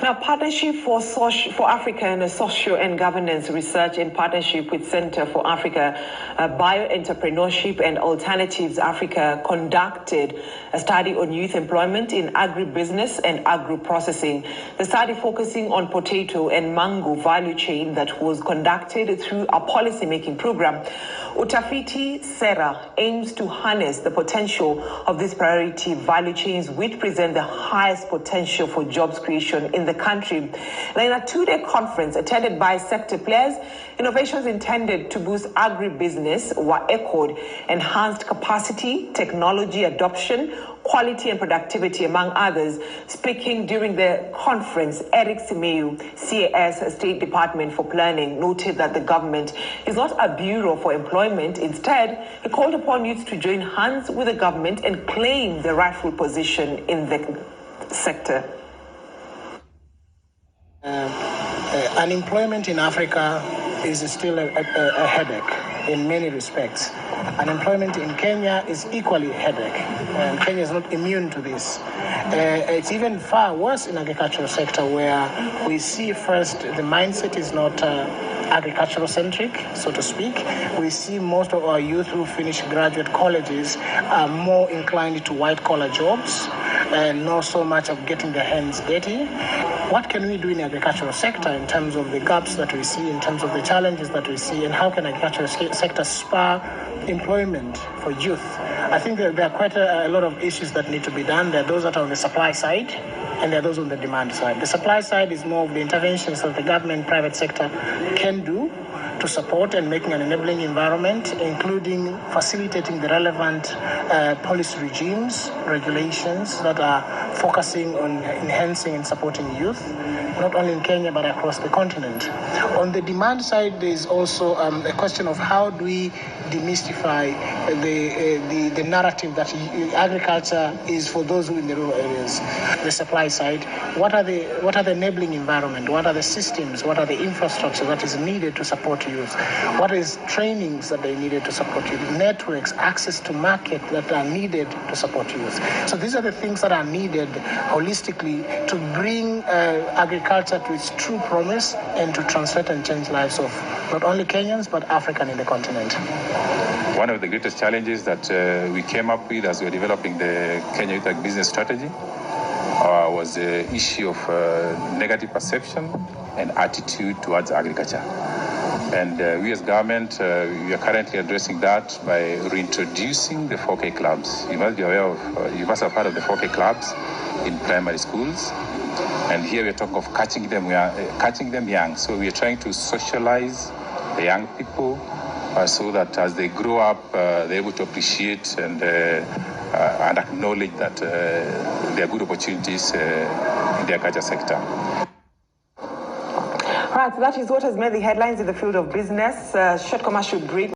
Now, Partnership for African Social and Governance Research in partnership with Center for Africa Bioentrepreneurship and Alternatives Africa conducted a study on youth employment in agribusiness and agro-processing. The study focusing on potato and mango value chain that was conducted through a policy-making program. Utafiti Sera aims to harness the potential of these priority value chains, which present the highest potential for jobs creation in the country. Now, in a two-day conference attended by sector players, innovations intended to boost agribusiness were echoed: enhanced capacity, technology adoption, quality and productivity, among others. Speaking during the conference, Eric Simeyu, CAS State Department for Planning, noted that the government is not a bureau for employment. Instead, he called upon youth to join hands with the government and claim their rightful position in the sector. Unemployment in Africa is still a headache in many respects. Unemployment in Kenya is equally a headache, and Kenya is not immune to this. It's even far worse in the agricultural sector, where we see first the mindset is not agricultural centric, so to speak. We see most of our youth who finish graduate colleges are more inclined to white collar jobs and not so much of getting their hands dirty. What can we do in the agricultural sector in terms of the gaps that we see, in terms of the challenges that we see, and how can the agricultural sector spur employment for youth? I think that there are quite a lot of issues that need to be done. There are those that are on the supply side, and there are those on the demand side. The supply side is more of the interventions that the government, private sector can do to support and making an enabling environment, including facilitating the relevant policy regimes, regulations that are focusing on enhancing and supporting youth, not only in Kenya but across the continent. On the demand side, there is also a question of how do we demystify the narrative that agriculture is for those who are in the rural areas. The supply side, what are the enabling environment? What are the systems? What are the infrastructure that is needed to support youth? What is trainings that they needed to support youth? Networks, access to market that are needed to support youth. So these are the things that are needed holistically to bring agriculture to its true promise and to translate and change lives of not only Kenyans but African in the continent. One of the greatest challenges that we came up with as we were developing the Kenya Youth Ag Business Strategy was the issue of negative perception and attitude towards agriculture. And we as government, we are currently addressing that by reintroducing the 4K clubs. You must be aware of, you must have heard of the 4K clubs in primary schools. And here we are talking of catching them young. So we are trying to socialize the young people so that as they grow up, they're able to appreciate and acknowledge that there are good opportunities in the agriculture sector. Right, that is what has made the headlines in the field of business. Short commercial break.